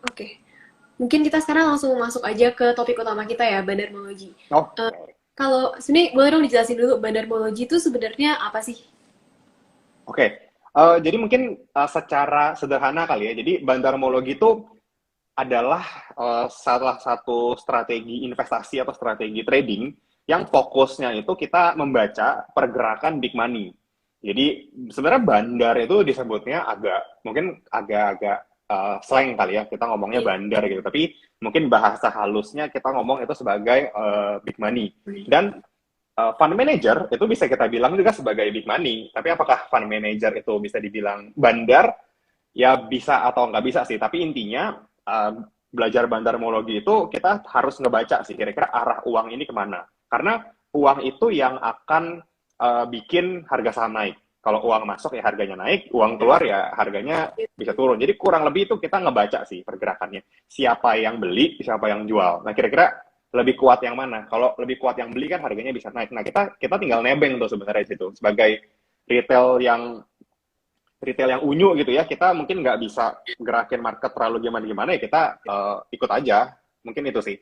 Oke. Mungkin kita sekarang langsung masuk aja ke topik utama kita ya, bandarmologi. Oh, Eh, Kalau sebenarnya boleh dong dijelasin dulu bandarmologi itu sebenarnya apa sih? oke. Jadi mungkin secara sederhana kali ya. Jadi bandarmologi itu adalah salah satu strategi investasi atau strategi trading yang fokusnya itu kita membaca pergerakan big money. Jadi sebenarnya bandar itu disebutnya mungkin agak-agak slang kali ya, kita ngomongnya Iya. bandar gitu. Tapi mungkin bahasa halusnya kita ngomong itu sebagai big money. Dan fund manager itu bisa kita bilang juga sebagai big money. Tapi apakah fund manager itu bisa dibilang bandar? Ya bisa atau nggak bisa sih. Tapi intinya belajar bandarmologi itu kita harus ngebaca sih kira-kira arah uang ini kemana. Karena uang itu yang akan bikin harga saham naik. Kalau uang masuk ya harganya naik, uang keluar ya harganya bisa turun. Jadi kurang lebih itu kita ngebaca sih pergerakannya. Siapa yang beli, siapa yang jual. Nah kira-kira lebih kuat yang mana? Kalau lebih kuat yang beli kan harganya bisa naik. Nah kita tinggal nebeng tuh sebenarnya di situ sebagai retail yang unyu gitu ya, kita mungkin nggak bisa gerakin market terlalu gimana-gimana ya kita ikut aja. Mungkin itu sih.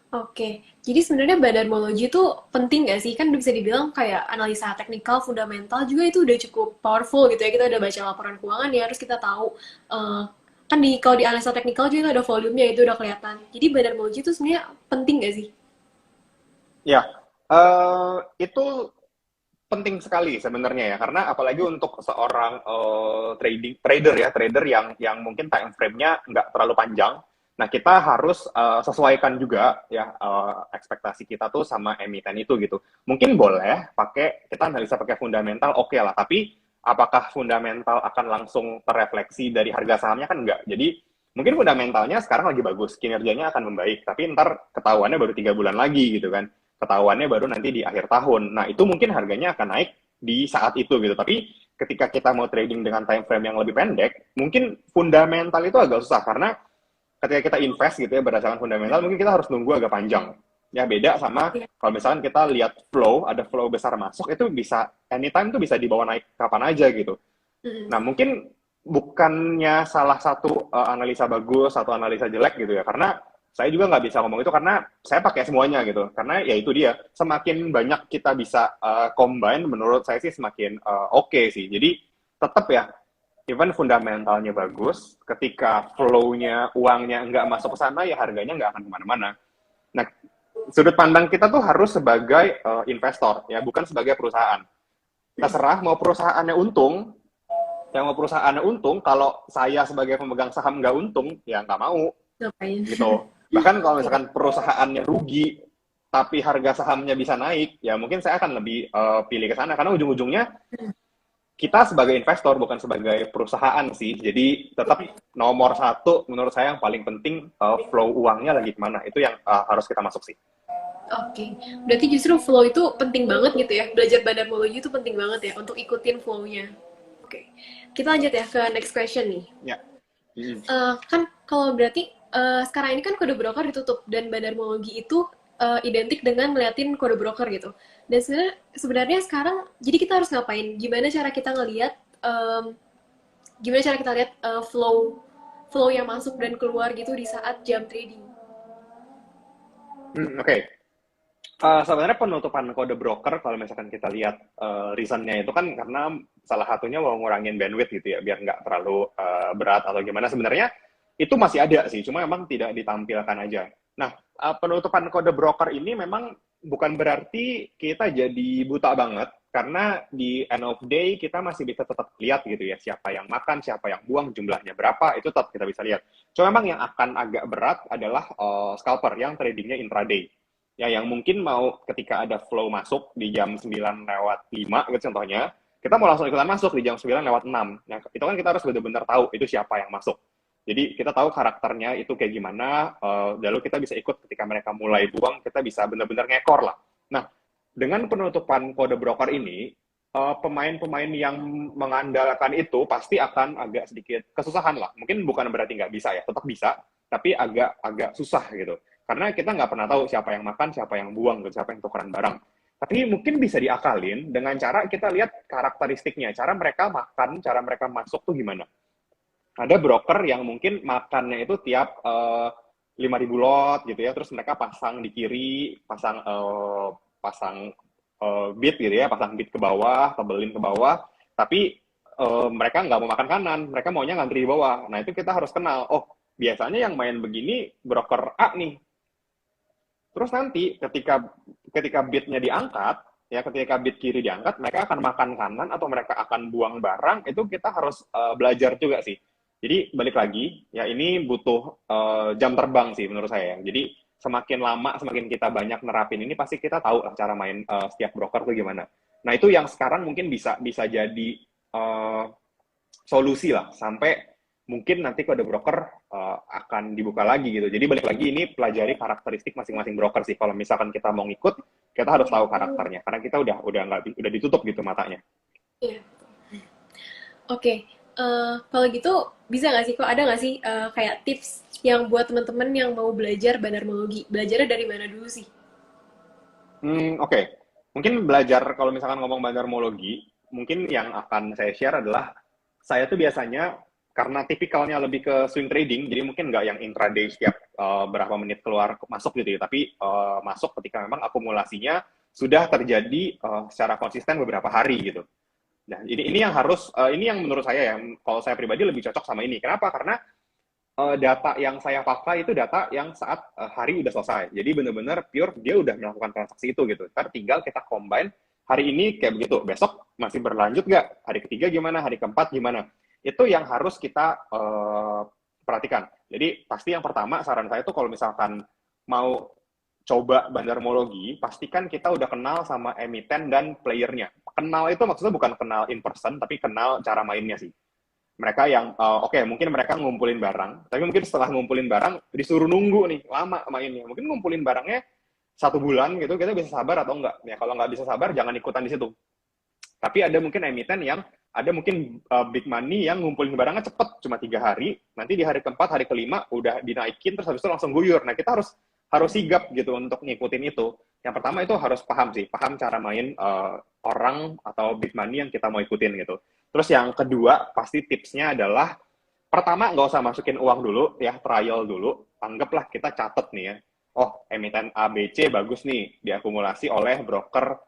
Oke, jadi sebenarnya bandarmologi itu penting nggak sih? Kan bisa dibilang kayak analisa teknikal, fundamental juga itu udah cukup powerful gitu ya. Kita udah baca laporan keuangan ya, harus kita tahu. eh, Kan kalau di analisa teknikal juga itu ada volumenya, itu udah kelihatan. Jadi bandarmologi itu sebenarnya penting nggak sih? Ya, itu penting sekali sebenarnya ya, karena apalagi untuk seorang trader yang mungkin time frame-nya nggak terlalu panjang. Nah, kita harus sesuaikan juga ya ekspektasi kita tuh sama emiten itu gitu. Mungkin boleh kita analisa pakai fundamental, oke lah. Tapi apakah fundamental akan langsung terrefleksi dari harga sahamnya kan enggak. Jadi mungkin fundamentalnya sekarang lagi bagus, kinerjanya akan membaik, tapi ntar ketahuannya baru 3 bulan lagi gitu kan, ketahuannya baru nanti di akhir tahun. Nah, itu mungkin harganya akan naik di saat itu gitu. Tapi ketika kita mau trading dengan time frame yang lebih pendek, mungkin fundamental itu agak susah karena ketika kita invest gitu ya berdasarkan fundamental, mungkin kita harus nunggu agak panjang. Ya beda sama Iya. kalau misalkan kita lihat ada flow besar masuk, itu bisa anytime tuh bisa dibawa naik kapan aja gitu. Mm-mm. Nah, mungkin bukannya salah satu analisa bagus atau analisa jelek gitu ya, karena saya juga nggak bisa ngomong itu karena saya pakai semuanya gitu. Karena ya itu dia, semakin banyak kita bisa combine, menurut saya sih semakin oke sih. Jadi tetap ya, even fundamentalnya bagus, ketika flow-nya, uangnya nggak masuk ke sana, ya harganya nggak akan kemana-mana. Nah, sudut pandang kita tuh harus sebagai investor, ya bukan sebagai perusahaan. Terserah mau perusahaannya untung, kalau saya sebagai pemegang saham nggak untung, ya nggak mau Ngapain? gitu. Bahkan kalau misalkan perusahaannya rugi, tapi harga sahamnya bisa naik, ya mungkin saya akan lebih pilih ke sana karena ujung-ujungnya kita sebagai investor bukan sebagai perusahaan sih. Jadi tetap nomor satu menurut saya yang paling penting flow uangnya lagi kemana. Itu yang harus kita masuk sih. Oke, berarti justru flow itu penting banget gitu ya. Belajar bandarmologi itu penting banget ya untuk ikutin flow-nya. Oke, kita lanjut ya ke next question nih. Ya. Mm. Kan kalau berarti sekarang ini kan kode broker ditutup dan bandarmologi itu identik dengan ngeliatin kode broker gitu. Dan sebenarnya sekarang jadi kita harus ngapain? Gimana cara kita lihat flow yang masuk dan keluar gitu di saat jam trading? Oke. Sebenarnya penutupan kode broker kalau misalkan kita lihat reasonnya itu kan karena salah satunya mau ngurangin bandwidth gitu ya biar nggak terlalu berat atau gimana. Sebenarnya itu masih ada sih, cuma memang tidak ditampilkan aja. Nah, penutupan kode broker ini memang bukan berarti kita jadi buta banget karena di end of day kita masih bisa tetap lihat gitu ya siapa yang makan, siapa yang buang, jumlahnya berapa, itu tetap kita bisa lihat. Cuma memang yang akan agak berat adalah scalper yang tradingnya intraday ya, yang mungkin mau ketika ada flow masuk di jam 9:05 gitu contohnya, kita mau langsung ikutan masuk di jam 9:06. Nah, itu kan kita harus benar-benar tahu itu siapa yang masuk. Jadi kita tahu karakternya itu kayak gimana, lalu kita bisa ikut ketika mereka mulai buang, kita bisa benar-benar ngekor lah. Nah, dengan penutupan kode broker ini, pemain-pemain yang mengandalkan itu pasti akan agak sedikit kesusahan lah. Mungkin bukan berarti nggak bisa ya, tetap bisa, tapi agak susah gitu. Karena kita nggak pernah tahu siapa yang makan, siapa yang buang, gitu, siapa yang tukeran barang. Tapi mungkin bisa diakalin dengan cara kita lihat karakteristiknya, cara mereka makan, cara mereka masuk tuh gimana. Ada broker yang mungkin makannya itu tiap 5.000 lot gitu ya, terus mereka pasang di kiri, pasang bid gitu ya, pasang bid ke bawah, tebelin ke bawah, tapi mereka nggak mau makan kanan, mereka maunya ngantri di bawah. Nah itu kita harus kenal, oh biasanya yang main begini broker A nih. Terus nanti ketika ketika bidnya diangkat, ya ketika bid kiri diangkat, mereka akan makan kanan atau mereka akan buang barang, itu kita harus belajar juga sih. Jadi balik lagi, ya ini butuh jam terbang sih menurut saya. Jadi semakin lama, semakin kita banyak nerapin ini, pasti kita tahu lah cara main setiap broker tuh gimana. Nah itu yang sekarang mungkin bisa bisa jadi uh, solusi lah sampai mungkin nanti kode broker akan dibuka lagi gitu. Jadi balik lagi ini pelajari karakteristik masing-masing broker sih. Kalau misalkan kita mau ngikut, kita harus tahu karakternya karena kita udah nggak udah ditutup gitu matanya. Iya. Oke, kalau gitu bisa nggak sih kok ada nggak sih kayak tips yang buat teman-teman yang mau belajar bandarmologi? Belajarnya dari mana dulu sih? Oke. Mungkin belajar kalau misalkan ngomong bandarmologi, mungkin yang akan saya share adalah saya tuh biasanya karena tipikalnya lebih ke swing trading, jadi mungkin nggak yang intraday setiap berapa menit keluar masuk gitu ya, tapi masuk ketika memang akumulasinya sudah terjadi secara konsisten beberapa hari gitu. Nah, ini yang harus ini yang menurut saya yang kalau saya pribadi lebih cocok sama ini. Kenapa? Karena data yang saya pakai itu data yang saat hari udah selesai. Jadi benar-benar pure dia udah melakukan transaksi itu gitu. Ntar tinggal kita combine hari ini kayak begitu, besok masih berlanjut nggak? Hari ketiga gimana? Hari keempat gimana? Itu yang harus kita perhatikan. Jadi pasti yang pertama saran saya tuh kalau misalkan mau coba bandarmologi, pastikan kita udah kenal sama emiten dan playernya. Kenal itu maksudnya bukan kenal in person, tapi kenal cara mainnya sih. Mereka yang oke, mungkin mereka ngumpulin barang, tapi mungkin setelah ngumpulin barang disuruh nunggu nih lama mainnya. Mungkin ngumpulin barangnya 1 bulan gitu, kita bisa sabar atau enggak? Ya kalau nggak bisa sabar jangan ikutan di situ. Tapi ada mungkin emiten yang ada mungkin big money yang ngumpulin barangnya cepet, cuma 3 hari, nanti di hari keempat, hari kelima udah dinaikin, terus habis itu langsung guyur. Nah kita harus harus sigap gitu untuk ngikutin itu. Yang pertama itu harus paham sih, paham cara main orang atau big money yang kita mau ikutin gitu. Terus yang kedua, pasti tipsnya adalah pertama nggak usah masukin uang dulu ya, trial dulu. Anggaplah kita catet nih ya. Oh, emiten ABC bagus nih diakumulasi oleh broker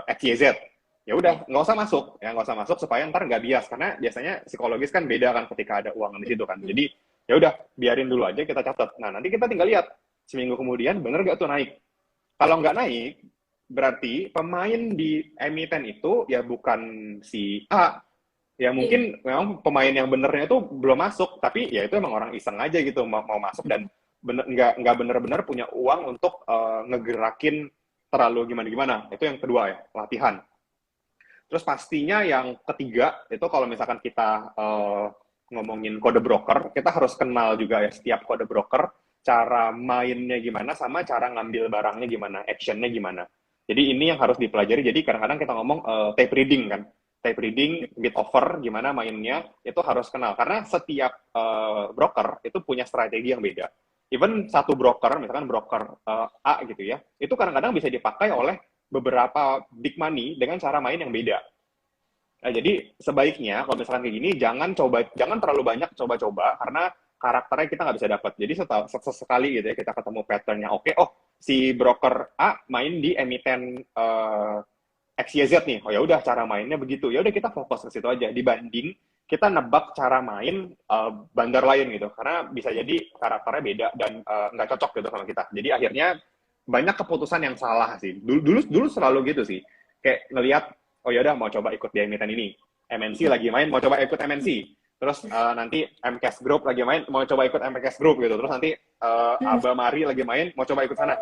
XYZ. Ya udah, nggak usah masuk ya, nggak usah masuk supaya ntar nggak bias karena biasanya psikologis kan beda kan ketika ada uang di situ kan. Jadi ya udah biarin dulu aja kita catat. Nah nanti kita tinggal lihat seminggu kemudian bener nggak tuh naik. Kalau nggak naik, berarti pemain di emiten itu ya bukan si A, ya Iya. mungkin memang pemain yang benernya itu belum masuk, tapi ya itu emang orang iseng aja gitu mau masuk dan nggak bener-bener punya uang untuk ngegerakin terlalu gimana-gimana. Itu yang kedua ya, latihan. Terus pastinya yang ketiga itu kalau misalkan kita ngomongin kode broker, kita harus kenal juga ya setiap kode broker, cara mainnya gimana sama cara ngambil barangnya gimana, actionnya gimana. Jadi ini yang harus dipelajari. Jadi kadang-kadang kita ngomong tape reading kan, tape reading, bid offer, gimana mainnya, itu harus kenal. Karena setiap broker itu punya strategi yang beda. Even satu broker, misalkan broker A gitu ya, itu kadang-kadang bisa dipakai oleh beberapa big money dengan cara main yang beda. Nah, jadi sebaiknya kalau misalkan kayak gini jangan terlalu banyak coba-coba karena karakternya kita nggak bisa dapat. Jadi sesekali gitu ya kita ketemu patternnya oke, oh si broker A main di emiten XYZ nih, oh ya udah cara mainnya begitu, ya udah kita fokus ke situ aja dibanding kita nebak cara main bandar lain gitu karena bisa jadi karakternya beda dan nggak cocok gitu sama kita. Jadi akhirnya banyak keputusan yang salah sih. Dulu selalu gitu sih. Kayak ngelihat, oh ya udah mau coba ikut di emiten ini. MNC lagi main, mau coba ikut MNC. Terus nanti MCAS Group lagi main, mau coba ikut MCAS Group gitu. Terus nanti Abamari lagi main, mau coba ikut sana.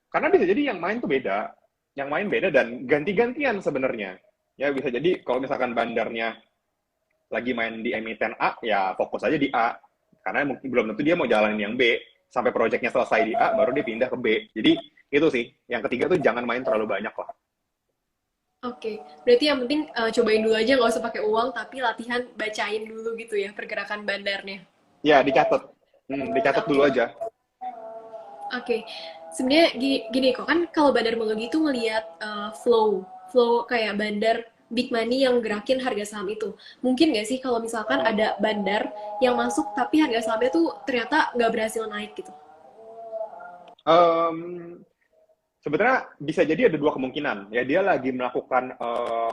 Karena bisa jadi yang main tuh beda. Yang main beda dan ganti-gantian sebenarnya. Ya bisa jadi kalau misalkan bandarnya lagi main di emiten A, ya fokus aja di A. Karena mungkin belum tentu dia mau jalanin yang B. Sampai proyeknya selesai di A, baru dia pindah ke B. Jadi itu sih. Yang ketiga tuh jangan main terlalu banyak lah. Oke, berarti yang penting cobain dulu aja nggak usah pakai uang, tapi latihan bacain dulu gitu ya pergerakan bandarnya. Ya, dicatat. Dicatat dulu Oke. aja. Oke, sebenarnya gini, kok kan kalau bandarmologi itu ngelihat flow, flow kayak bandar. big money yang gerakin harga saham itu. Mungkin nggak sih kalau misalkan ada bandar yang masuk tapi harga sahamnya tuh ternyata nggak berhasil naik gitu? Um, Sebenarnya bisa jadi ada dua kemungkinan. Ya dia lagi melakukan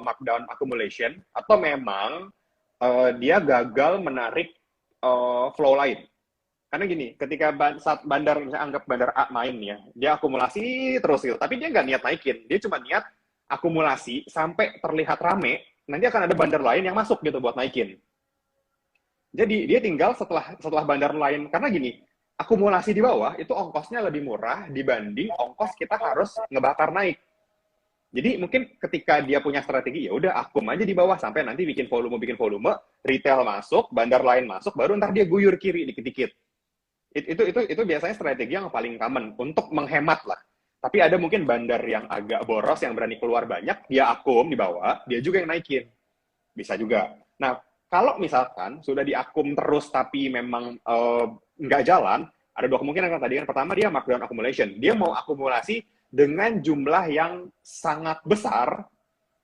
markdown accumulation atau memang dia gagal menarik flow lain. Karena gini, ketika saat bandar, misalnya anggap bandar A main ya, dia akumulasi terus gitu, tapi dia nggak niat naikin, dia cuma niat akumulasi sampai terlihat rame, nanti akan ada bandar lain yang masuk gitu buat naikin. Jadi dia tinggal setelah setelah bandar lain, karena gini, akumulasi di bawah itu ongkosnya lebih murah dibanding ongkos kita harus ngebakar naik. Jadi mungkin ketika dia punya strategi, ya udah akum aja di bawah sampai nanti bikin volume, retail masuk, bandar lain masuk, baru ntar dia guyur kiri dikit-dikit. Itu biasanya strategi yang paling common untuk menghemat lah. Tapi ada mungkin bandar yang agak boros yang berani keluar banyak, dia akum di bawah, dia juga yang naikin. Bisa juga. Nah, kalau misalkan sudah diakum terus tapi memang nggak jalan, ada dua kemungkinan kan tadi kan. Pertama dia markdown accumulation. Dia mau akumulasi dengan jumlah yang sangat besar,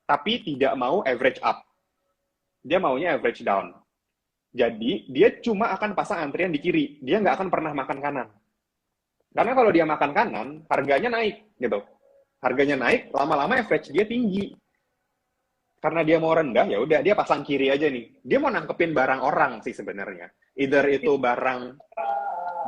tapi tidak mau average up. Dia maunya average down. Jadi, dia cuma akan pasang antrian di kiri. Dia nggak akan pernah makan kanan. Karena kalau dia makan kanan, harganya naik. Gitu. Harganya naik, lama-lama average dia tinggi. Karena dia mau rendah, ya udah dia pasang kiri aja nih. Dia mau nangkepin barang orang sih sebenarnya. Either itu barang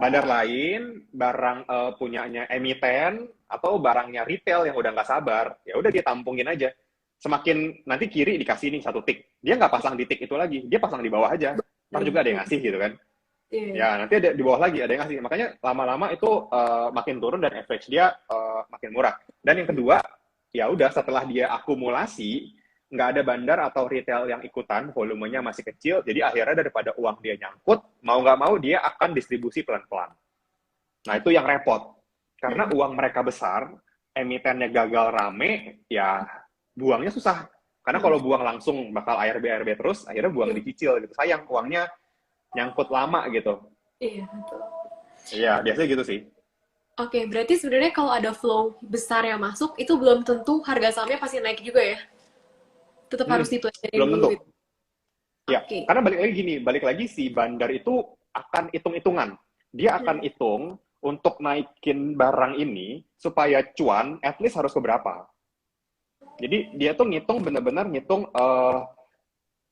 bandar lain, barang punyanya emiten, atau barangnya retail yang udah nggak sabar. Ya udah dia tampungin aja. Semakin nanti kiri dikasih nih satu tik. Dia nggak pasang di tik itu lagi. Dia pasang di bawah aja. Ntar juga ada yang ngasih gitu kan. Iya. Ya, nanti ada di bawah lagi ada yang ngasih. Makanya lama-lama itu makin turun dan average dia makin murah. Dan yang kedua, ya udah setelah dia akumulasi, nggak ada bandar atau retail yang ikutan, volumenya masih kecil, jadi akhirnya daripada uang dia nyangkut, mau nggak mau dia akan distribusi pelan-pelan. Nah, itu yang repot. Karena uang mereka besar, emitennya gagal rame, ya buangnya susah. Karena kalau buang langsung bakal ARB terus, akhirnya buang dicicil gitu. Sayang, uangnya nyangkut lama gitu. Iya, betul. Iya, biasanya gitu sih. Oke, berarti sebenarnya kalau ada flow besar yang masuk, itu belum tentu harga sahamnya pasti naik juga ya? Tetap harus dipelajari Belum dulu tentu. gitu. Ya, Oke. karena balik lagi gini, balik lagi si bandar itu akan hitung-hitungan. Dia akan hitung untuk naikin barang ini supaya cuan, at least harus ke berapa. Jadi dia tuh ngitung bener-bener ngitung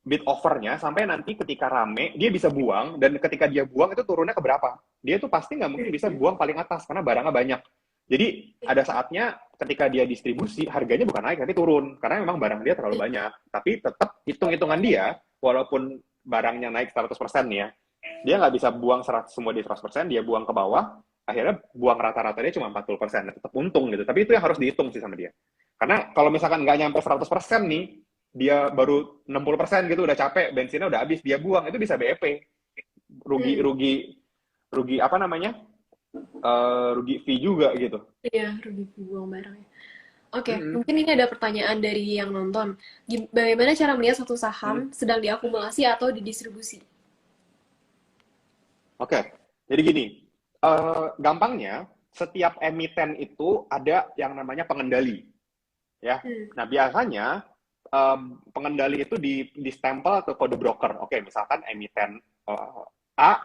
bid offernya sampai nanti ketika rame dia bisa buang dan ketika dia buang itu turunnya ke berapa. Dia tuh pasti nggak mungkin bisa buang paling atas karena barangnya banyak. Jadi ada saatnya ketika dia distribusi harganya bukan naik tapi turun karena memang barang dia terlalu banyak. Tapi tetap hitung-hitungan dia walaupun barangnya naik 100% nih ya, dia nggak bisa buang 100, semua di 100%, dia buang ke bawah, akhirnya buang rata-rata dia cuma 40%, tetap untung gitu. Tapi itu yang harus dihitung sih sama dia. Karena kalau misalkan nggak nyampe 100% nih, dia baru 60% gitu, udah capek, bensinnya udah habis, dia buang, itu bisa BEP. Rugi, Hmm. rugi, rugi apa namanya? Rugi fee juga gitu. Iya, rugi buang barangnya. Oke, Mm-mm. mungkin ini ada pertanyaan dari yang nonton. Bagaimana cara melihat satu Mm. saham sedang diakumulasi atau didistribusi? Oke, jadi gini, gampangnya, setiap emiten itu ada yang namanya pengendali. Ya. Hmm. Nah, biasanya pengendali itu di stempel ke kode broker. Oke, misalkan emiten A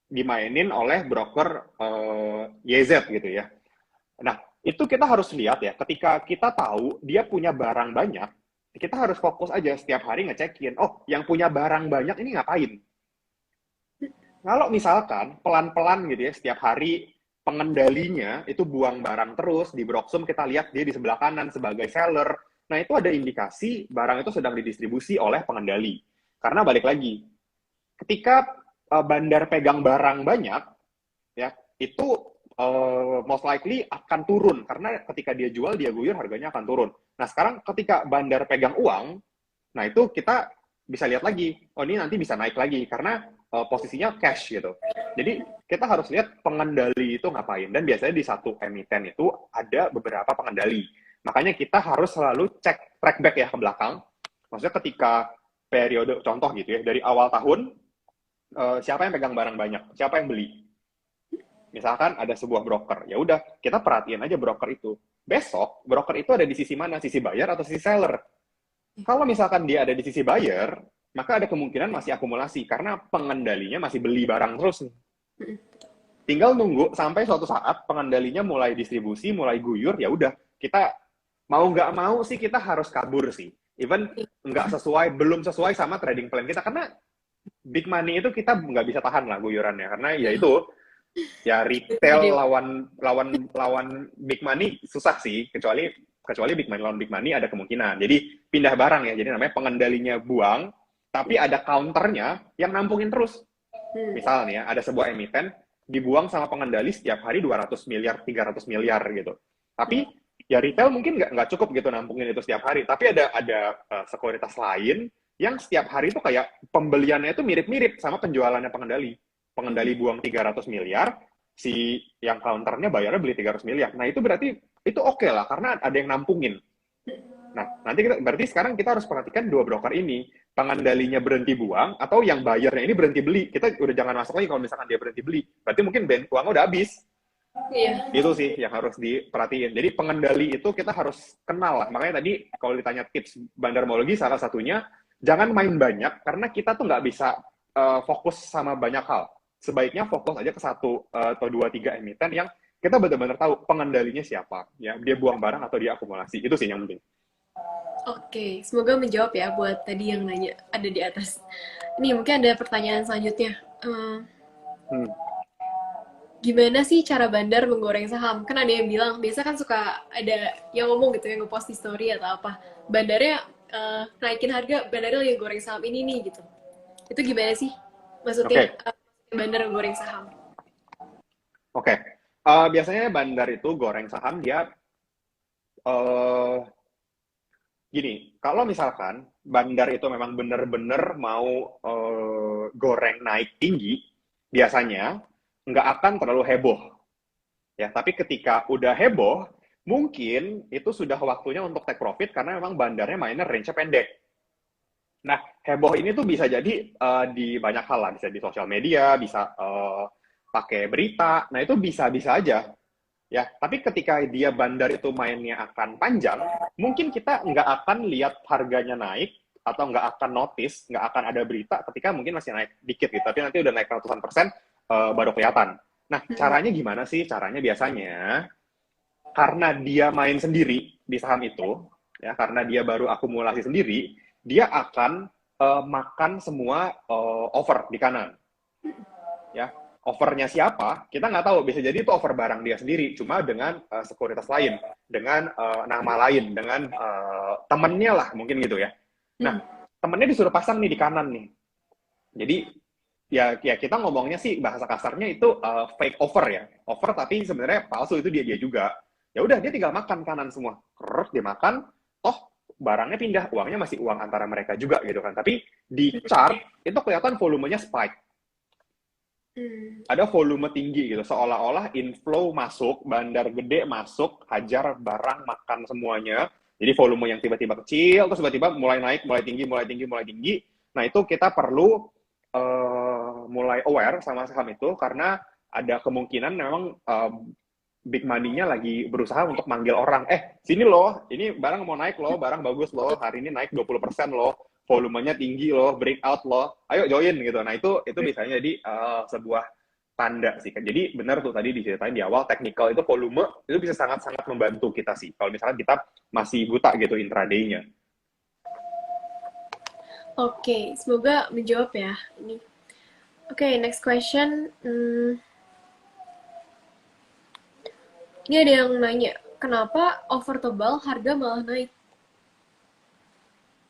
dimainin oleh broker YZ gitu ya. Nah, itu kita harus lihat ya, ketika kita tahu dia punya barang banyak, kita harus fokus aja setiap hari ngecekin, oh, yang punya barang banyak ini ngapain? Kalau misalkan pelan-pelan gitu ya, setiap hari pengendalinya itu buang barang terus, di Broxum kita lihat dia di sebelah kanan sebagai seller, nah itu ada indikasi barang itu sedang didistribusi oleh pengendali. Karena balik lagi, ketika bandar pegang barang banyak, ya itu most likely akan turun karena ketika dia jual dia guyur harganya akan turun. Nah sekarang ketika bandar pegang uang, nah itu kita bisa lihat lagi, oh ini nanti bisa naik lagi karena posisinya cash gitu. Jadi kita harus lihat pengendali itu ngapain dan biasanya di satu emiten itu ada beberapa pengendali. Makanya kita harus selalu cek track back ya ke belakang. Maksudnya ketika periode contoh gitu ya dari awal tahun siapa yang pegang barang banyak, siapa yang beli. Misalkan ada sebuah broker, ya udah kita perhatiin aja broker itu. Besok broker itu ada di sisi mana? Sisi buyer atau sisi seller? Kalau misalkan dia ada di sisi buyer, maka ada kemungkinan masih akumulasi karena pengendalinya masih beli barang terus. Tinggal nunggu sampai suatu saat pengendalinya mulai distribusi, mulai guyur, ya udah kita mau nggak mau sih kita harus kabur sih. Even nggak sesuai, belum sesuai sama trading plan kita karena big money itu kita nggak bisa tahan lah guyurannya karena ya itu ya retail Gede. lawan lawan lawan big money susah sih kecuali kecuali big money lawan big money ada kemungkinan. Jadi pindah barang ya. Jadi namanya pengendalinya buang, tapi ada counternya yang nampungin terus. Misalnya ada sebuah emiten dibuang sama pengendali setiap hari 200 miliar, 300 miliar gitu. Tapi ya retail mungkin nggak cukup gitu nampungin itu setiap hari. Tapi ada sekuritas lain yang setiap hari itu kayak pembeliannya itu mirip-mirip sama penjualannya pengendali. Pengendali buang 300 miliar, si yang counternya bayarnya beli 300 miliar. Nah itu berarti itu oke lah karena ada yang nampungin. Nah, nanti berarti sekarang kita harus perhatikan dua broker ini. Pengendalinya berhenti buang, atau yang bayarnya ini berhenti beli. Kita udah jangan masuk lagi kalau misalkan dia berhenti beli. Berarti mungkin band uangnya udah habis. Iya. Itu sih yang harus diperhatiin. Jadi pengendali itu kita harus kenal lah. Makanya tadi kalau ditanya tips bandarmologi, salah satunya, jangan main banyak, karena kita tuh nggak bisa fokus sama banyak hal. Sebaiknya fokus aja ke satu atau dua, tiga emiten yang kita benar-benar tahu pengendalinya siapa. Ya, dia buang barang atau dia akumulasi. Itu sih yang penting. Oke, semoga menjawab ya buat tadi yang nanya ada di atas. Nih, mungkin ada pertanyaan selanjutnya. Hmm. Gimana sih cara bandar menggoreng saham? Kan ada yang bilang, biasa kan suka ada yang ngomong gitu, yang ngepost di story atau apa. Bandarnya naikin harga, bandarnya lagi goreng saham ini nih gitu. Itu gimana sih? Maksudnya Oke, bandar menggoreng saham? oke. Biasanya bandar itu goreng saham dia eh gini, kalau misalkan bandar itu memang benar-benar mau goreng naik tinggi, biasanya nggak akan terlalu heboh. Ya, tapi ketika udah heboh, mungkin itu sudah waktunya untuk take profit karena memang bandarnya mainnya range-nya pendek. Nah, heboh ini tuh bisa jadi di banyak hal lah, bisa di sosial media, bisa pakai berita. Nah, itu bisa-bisa aja. Ya, tapi ketika dia bandar itu mainnya akan panjang, mungkin kita nggak akan lihat harganya naik atau nggak akan notice, nggak akan ada berita ketika mungkin masih naik dikit gitu, tapi nanti udah naik ratusan persen baru kelihatan. Nah, caranya gimana sih? Caranya biasanya karena dia main sendiri di saham itu, ya karena dia baru akumulasi sendiri, dia akan makan semua over di kanan, ya overnya siapa kita nggak tahu, bisa jadi itu over barang dia sendiri cuma dengan sekuritas lain, dengan nama lain, dengan temennya lah mungkin gitu ya. Nah, temennya disuruh pasang nih di kanan nih, jadi ya kita ngomongnya sih bahasa kasarnya itu fake over ya, over tapi sebenarnya palsu, itu dia dia juga. Ya udah dia tinggal makan kanan semua, kerut dia makan, toh barangnya pindah, uangnya masih uang antara mereka juga gitu kan, tapi di chart itu kelihatan volumenya spike, ada volume tinggi gitu, seolah-olah inflow masuk, bandar gede masuk, hajar barang, makan semuanya. Jadi volume yang tiba-tiba kecil, terus tiba-tiba mulai naik, mulai tinggi, mulai tinggi, mulai tinggi. Nah itu kita perlu mulai aware sama saham itu, karena ada kemungkinan memang big money-nya lagi berusaha untuk manggil orang, sini loh, ini barang mau naik loh, barang bagus loh, hari ini naik 20% loh, volumenya tinggi loh, breakout loh, ayo join gitu. Nah itu biasanya jadi sebuah tanda sih. Jadi benar tuh tadi diceritain di awal, technical itu volume itu bisa sangat-sangat membantu kita sih. Kalau misalnya kita masih buta gitu intraday-nya. Oke, semoga menjawab ya ini. Oke, next question. Ini ada yang nanya, kenapa over tebal harga malah naik?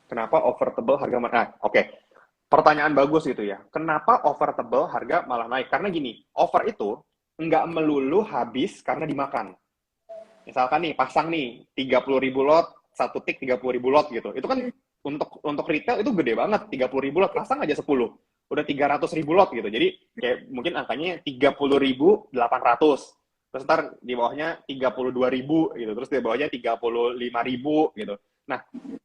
Kenapa over tebal harga mana? Nah, oke. Pertanyaan bagus gitu ya. Kenapa over tebal harga malah naik? Karena gini, over itu nggak melulu habis karena dimakan. Misalkan nih, pasang nih 30.000 lot, satu tick 30.000 lot gitu. Itu kan untuk retail itu gede banget, 30.000 lot, pasang aja 10. Udah 300.000 lot gitu. Jadi kayak mungkin angkanya 30.800. Terus ntar di bawahnya 32.000 gitu. Terus di bawahnya 35.000 gitu. Nah,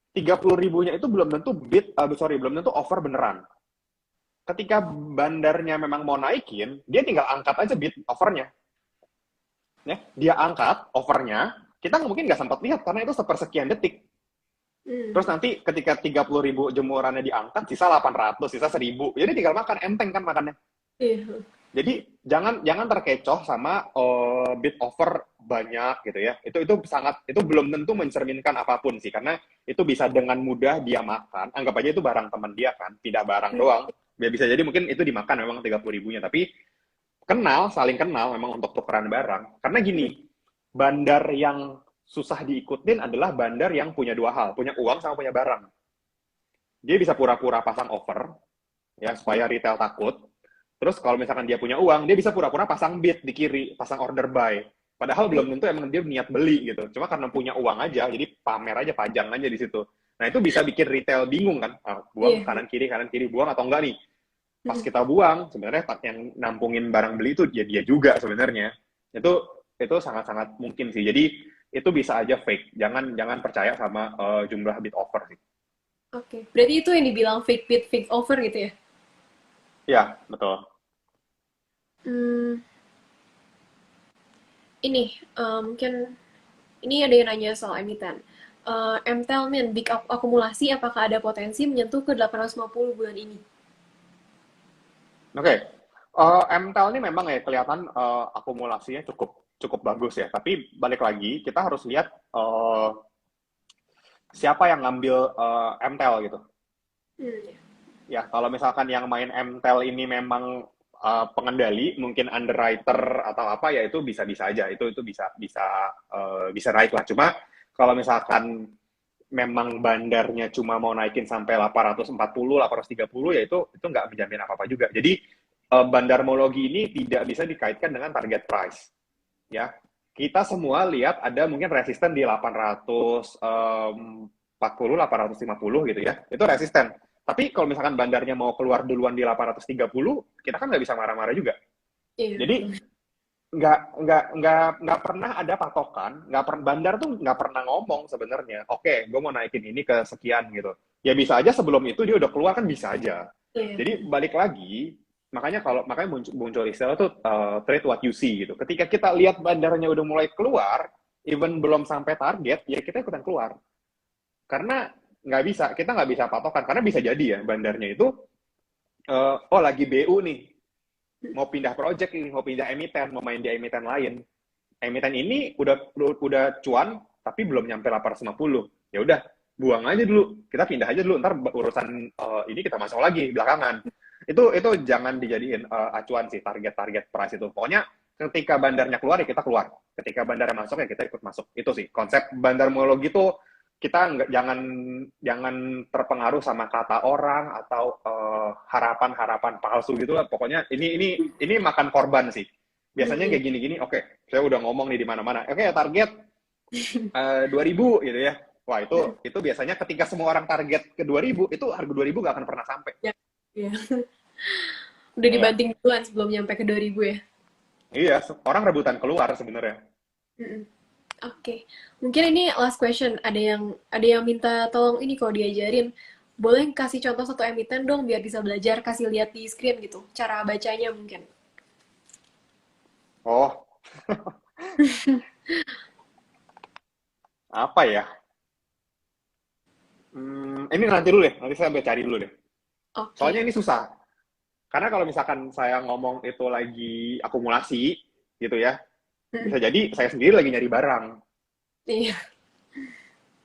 30.000-nya itu belum tentu belum tentu over beneran. Ketika bandarnya memang mau naikin, dia tinggal angkat aja bid overnya. Ya, dia angkat overnya, kita mungkin nggak sempat lihat karena itu sepersekian detik. Terus Hmm. nanti ketika 30.000 jemurannya diangkat, sisa 800, sisa 1.000. Jadi tinggal makan, enteng kan makannya. Iya. Jadi jangan jangan terkecoh sama bid offer banyak gitu ya. Itu belum tentu mencerminkan apapun sih, karena itu bisa dengan mudah dia makan. Anggap aja itu barang teman dia kan, tidak barang Hmm. doang. Ya bisa jadi mungkin itu dimakan memang 30.000-nya, tapi saling kenal memang untuk tukeran barang. Karena gini, bandar yang susah diikutin adalah bandar yang punya dua hal, punya uang sama punya barang. Dia bisa pura-pura pasang offer ya supaya retail takut. Terus kalau misalkan dia punya uang, dia bisa pura-pura pasang bid di kiri, pasang order buy. Padahal Iya. belum tentu emang dia niat beli gitu. Cuma karena punya uang aja, jadi pamer aja, pajang aja di situ. Nah itu bisa bikin retail bingung kan, ah, buang Iya. kanan kiri, buang atau enggak nih. Pas Hmm. kita buang, sebenarnya yang nampungin barang beli itu dia juga sebenarnya. Itu sangat-sangat mungkin sih. Jadi itu bisa aja fake. Jangan jangan percaya sama jumlah bid offer sih. Oke. Berarti itu yang dibilang fake bid, fake offer gitu ya? Ya, betul. Hmm, ini mungkin ini ada yang nanya soal emiten. MTEL Min, big akumulasi apakah ada potensi menyentuh ke 850 bulan ini? Oke, MTEL ini memang ya kelihatan akumulasinya cukup cukup bagus ya. Tapi balik lagi kita harus lihat siapa yang ngambil MTEL gitu. Hmm, Ya kalau misalkan yang main MTEL ini memang pengendali, mungkin underwriter atau apa ya itu bisa-bisa aja. Itu bisa naik lah. Cuma kalau misalkan memang bandarnya cuma mau naikin sampai 840, 830 ya itu nggak menjamin apa-apa juga. Jadi bandarmologi ini tidak bisa dikaitkan dengan target price. Ya, kita semua lihat ada mungkin resisten di 840, 850 gitu ya. Itu resisten. Tapi kalau misalkan bandarnya mau keluar duluan di 830, kita kan nggak bisa marah-marah juga. iya Jadi betul. nggak pernah ada patokan, nggak pernah bandar tuh nggak pernah ngomong sebenarnya. Oke, gue mau naikin ini ke sekian gitu. Ya bisa aja sebelum itu dia udah keluar kan bisa aja. Iya. Jadi balik lagi, makanya muncul istilah tuh trade what you see gitu. Ketika kita lihat bandarnya udah mulai keluar, even belum sampai target, ya kita ikutan keluar. Karena kita nggak bisa patokan. Karena bisa jadi ya bandarnya itu, oh lagi BU nih, mau pindah project nih, mau pindah emiten, mau main di emiten lain. Emiten ini udah cuan, tapi belum nyampe 850. Ya udah, buang aja dulu. Kita pindah aja dulu. Ntar urusan ini kita masuk lagi belakangan. Itu jangan dijadiin acuan sih target-target price itu. Pokoknya ketika bandarnya keluar ya kita keluar. Ketika bandarnya masuk ya kita ikut masuk. Itu sih konsep bandarmologi itu kita jangan terpengaruh sama kata orang atau harapan-harapan palsu gitu lah. Pokoknya ini makan korban sih. Hmm, Biasanya iya. kayak gini-gini, oke, saya udah ngomong nih di mana-mana. Oke, target 2.000 gitu ya. Wah, itu biasanya ketika semua orang target ke 2.000, itu harga 2.000 gak akan pernah sampai. Ya, iya. Udah Iya. dibanting duluan sebelum nyampe ke 2000 ya. Iya, orang rebutan keluar sebenarnya. Mm-mm. Oke, mungkin ini last question. Ada yang minta tolong ini kalau diajarin. Boleh kasih contoh satu emiten dong biar bisa belajar, kasih lihat di screen gitu. Cara bacanya mungkin. Oh, apa ya? Ini nanti dulu deh, nanti saya cari dulu deh. Soalnya Oke. ini susah. Karena kalau misalkan saya ngomong itu lagi akumulasi, gitu ya, Mm, bisa jadi saya sendiri lagi nyari barang. iya.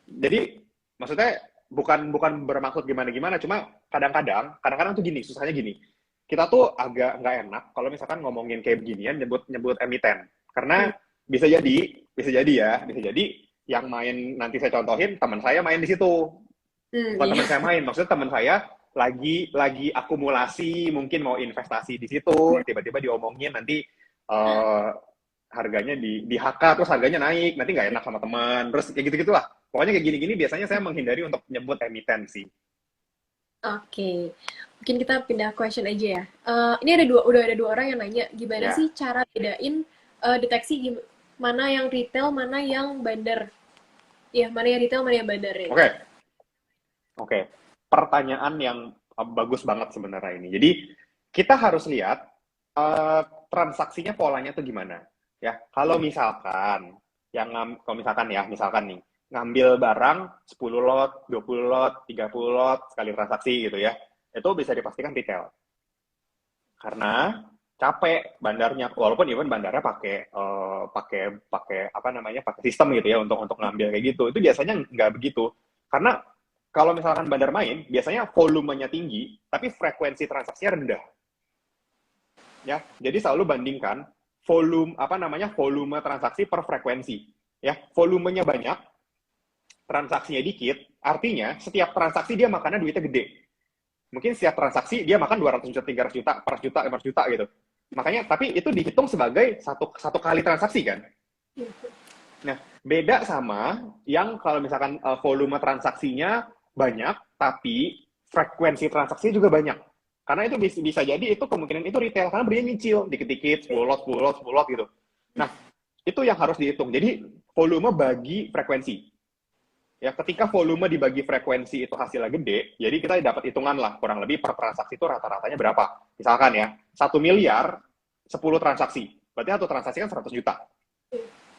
Jadi maksudnya bukan bukan bermaksud gimana-gimana, cuma kadang-kadang tuh gini, susahnya gini. Kita tuh agak nggak enak kalau misalkan ngomongin kayak beginian nyebut emiten. Karena Mm, bisa jadi yang main nanti saya contohin teman saya main di situ. Bukan iya. teman saya main, maksudnya teman saya lagi akumulasi, mungkin mau investasi di situ, tiba-tiba diomongin nanti eh, harganya di HK terus harganya naik, nanti nggak enak sama teman, terus kayak gitu-gitulah. Pokoknya kayak gini-gini biasanya saya menghindari untuk nyebut emiten sih. Oke. Mungkin kita pindah question aja ya. Ini udah ada dua orang yang nanya, gimana sih Ya, cara bedain deteksi mana yang retail, mana yang bandar? Iya, mana yang retail, mana yang bandar ya oke, gitu. oke. Pertanyaan yang bagus banget sebenarnya ini. Jadi kita harus lihat transaksinya polanya tuh gimana. Ya, kalau misalkan misalkan nih ngambil barang 10 lot, 20 lot, 30 lot sekali transaksi gitu ya. Itu bisa dipastikan retail. Karena capek bandarnya, walaupun even bandarnya pakai apa namanya, pakai sistem gitu ya untuk ngambil kayak gitu. Itu biasanya nggak begitu. Karena kalau misalkan bandar main, biasanya volumenya tinggi, tapi frekuensi transaksinya rendah. Ya, jadi selalu bandingkan volume transaksi per frekuensi. Ya, volumenya banyak, transaksinya dikit, artinya setiap transaksi dia makannya duitnya gede. Mungkin setiap transaksi dia makan 200 juta, 300 juta, 400 juta, 500 juta gitu. Makanya, tapi itu dihitung sebagai satu kali transaksi kan. Nah, beda sama yang kalau misalkan volume transaksinya banyak, tapi frekuensi transaksi juga banyak. Karena itu bisa jadi itu kemungkinan itu retail, karena belinya nyicil, dikit-dikit, 10 lot, 10 lot, 10 lot gitu. Nah, itu yang harus dihitung. Jadi, volume bagi frekuensi. Ya, ketika volume dibagi frekuensi itu hasilnya gede, jadi kita dapat hitungan lah, kurang lebih per transaksi itu rata-ratanya berapa. Misalkan ya, 1 miliar, 10 transaksi. Berarti satu transaksi kan 100 juta.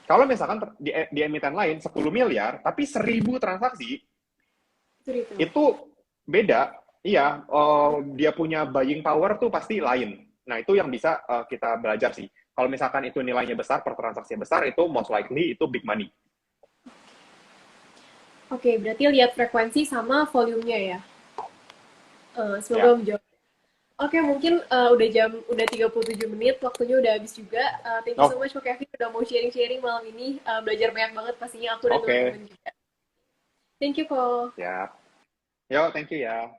Kalau misalkan di emiten lain 10 miliar, tapi 1.000 transaksi, itu beda. Iya, dia punya buying power tuh pasti lain. Nah, itu yang bisa kita belajar sih. Kalau misalkan itu nilainya besar, per transaksi besar, itu most likely itu big money. Oke, berarti lihat frekuensi sama volumenya ya. Semoga Ya, menjawab. Oke, mungkin udah 37 menit, waktunya udah habis juga. Thank you so oh, much Kak Kevin udah mau sharing-sharing malam ini. Belajar banyak banget pastinya aku dan oke. teman-teman juga. Thank you, Ko. Ya, yo, thank you ya.